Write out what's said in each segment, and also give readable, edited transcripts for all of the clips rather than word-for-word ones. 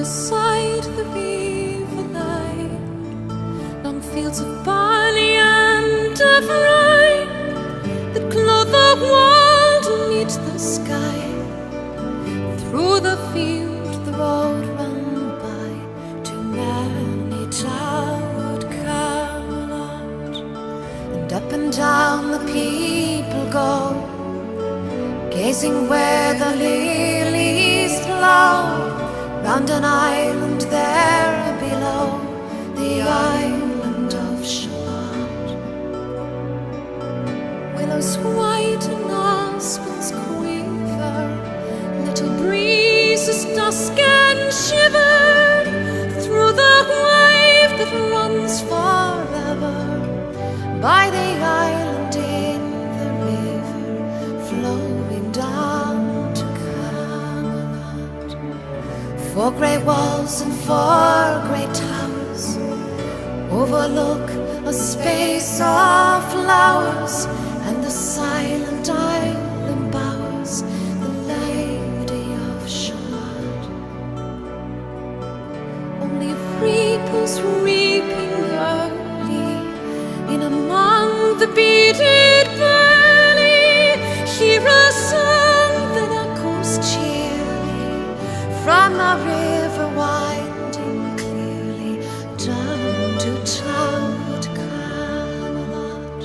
beside the river lay long fields of barley and of rye that clothe the world and meet the sky. Through the field the road ran by to many towered Camelot, and up and down the people go, gazing where the lilies blow, round an island there below, the island of Shalott. Willows white and aspens quiver, little breezes dusk and shiver through the wave that runs forever by the island in the river, flowing down to Camelot. Four grey walls and four grey towers overlook a space of flowers, and the silent isle embowers the Lady of Shalott. Only reapers reaping early in among the beaded barley hear a song that echoes cheerly from the river winding clearly down to towered Camelot.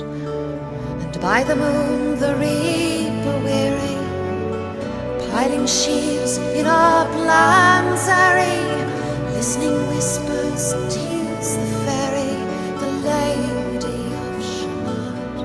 And by the moon the reaper weary, piling sheaves in uplands airy, listening whispers tears the fairy, the Lady of Shalott.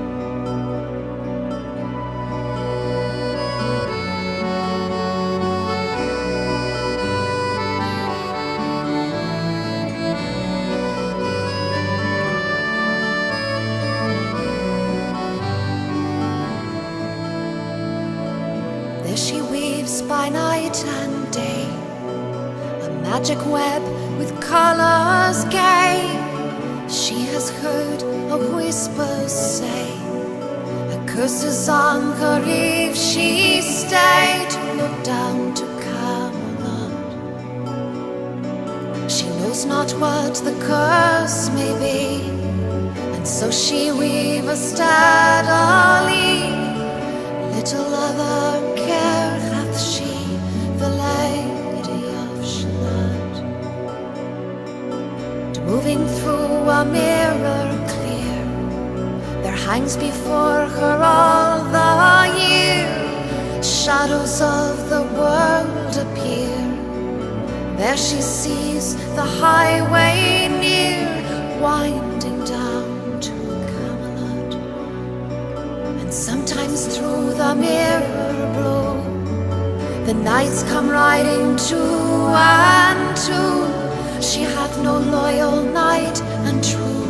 There she weaves by night and day a magic web with colors gay. She has heard a whisper say, a curse is on her if she stay to look down to Camelot. She knows not what the curse may be, and so she weaves steadily. Little other care hath she, the Lady of Shalott. And moving through a mirror clear, there hangs before her all the year. Shadows of the world appear. There she sees the highway near, winding down to Camelot. And sometimes through the mirror blue the knights come riding two and two. She hath no loyal knight and true,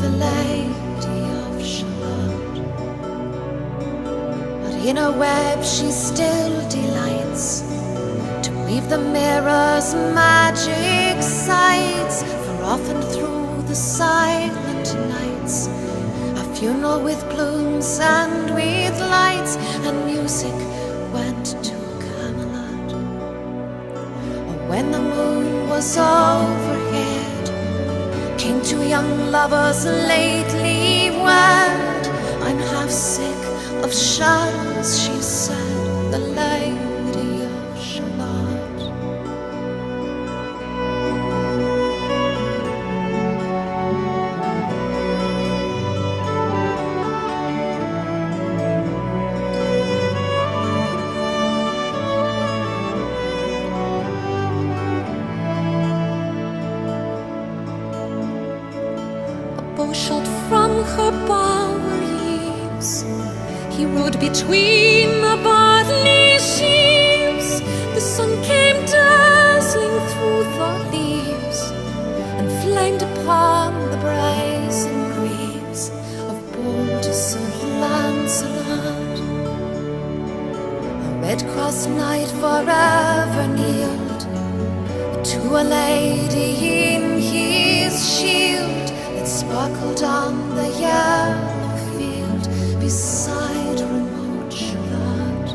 the Lady of Shalott. But in her web she still delights to weave the mirror's magic sights, for often through the silent nights a funeral with plumes and with lights and music went to Camelot. When the moon was overhead came two young lovers lately wed. I'm half sick of shadows, she said, the Lady of Shalott. Bow shot from her bower eaves, he rode between the barley sheaves. The sun came dazzling through the leaves and flamed upon the brazen greaves of bold Sir Lancelot. A red-crossed knight forever kneeled to a lady in his shield that sparkled on the yellow field beside remote Shalott.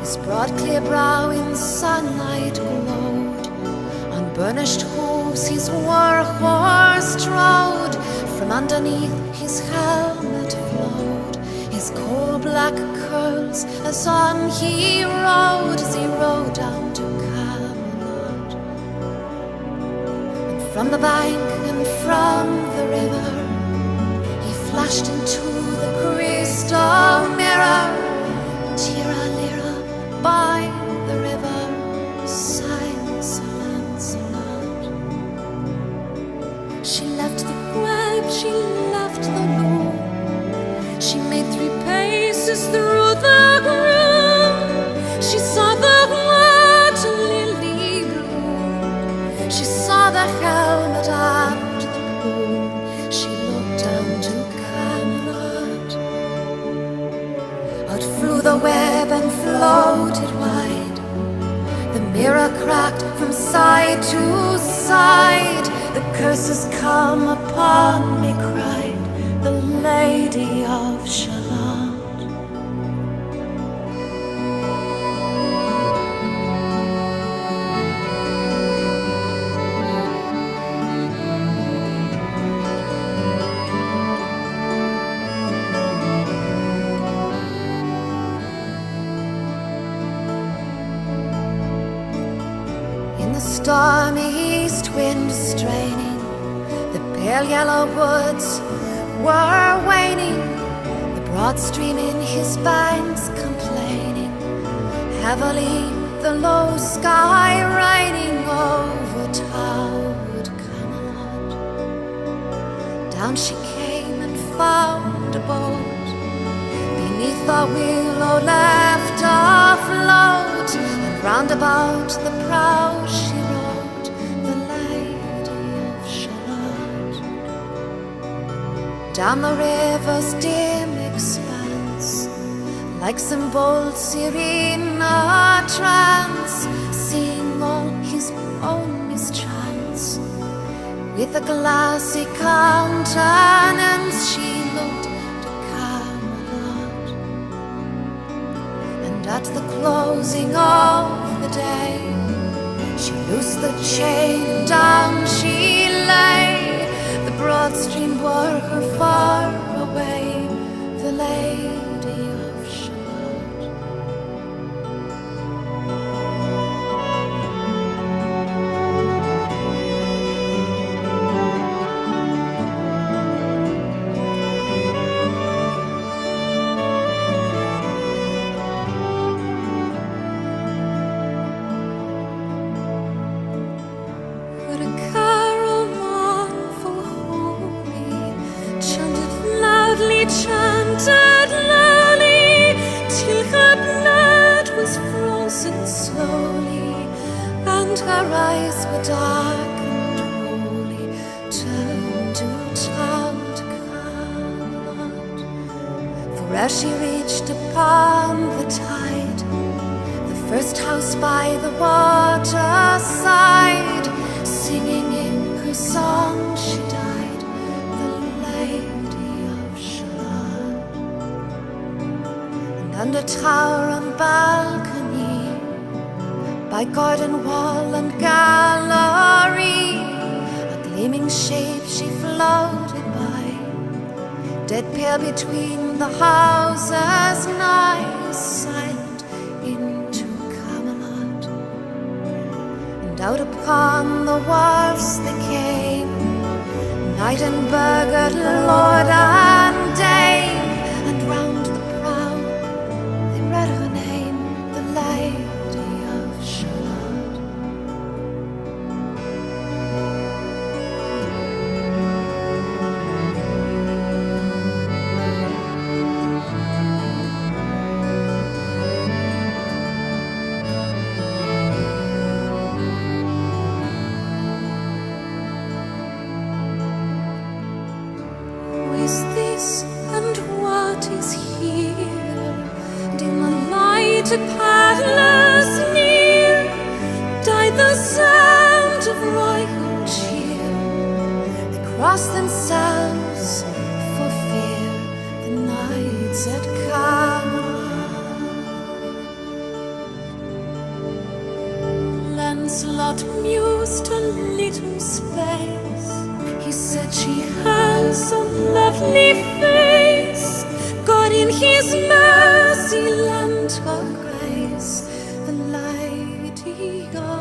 His broad clear brow in sunlight glowed. On burnished hooves his war-horse trode. From underneath his helmet flowed his coal-black curls as on he rode down to Camelot. And from the bank and from the river he flashed into the crystal mirror. Tira lira by the river sang Sir Lancelot. She left the grave, she left the loom. She made 3 paces through the room. She saw the water lily bloom. She saw the helmet and the plume. She looked down to Camelot. Out flew the web and floated wide. The mirror cracked from side to side. The curses come upon me, cried the Lady of Shalott. In the stormy east wind straining, the pale yellow woods were waning, the broad stream in his banks complaining, heavily the low sky raining over towered Camelot. Down she came and found a boat beneath a willow left afloat, and round about the prow she rode, the Lady of Shalott. Down the river's dim expanse, like some bold Serena trance, seeing all his own mischance, with a glassy countenance she looked to Camelot. And at the closing of the day, she loosed the chain, down she lay. The broad stream bore her far away, the Lady of Shalott. What a carol mournful, holy, chanted loudly, chanted lowly, till her blood was frozen slowly, and her eyes were dark and holy, turned to child Camelot. For as she reached upon the tide, the first house by the water side, singing in her song she died, the Lady of Shalott. And under tower and balcony, by garden wall and gallery, a gleaming shape she floated by, dead pale between the houses nigh, silent into Camelot. And out upon the wharfs they came, knight and burgher, lord and dame, and round the prow they read her name, the Lady of Shalott. Who is this and what is here? And in the lighted palace near died the sound of royal cheer. They crossed themselves for fear, the knights at Camelot. Lancelot mused a little space. He said she has a lovely face. God in his mercy lent her grace, the Lady of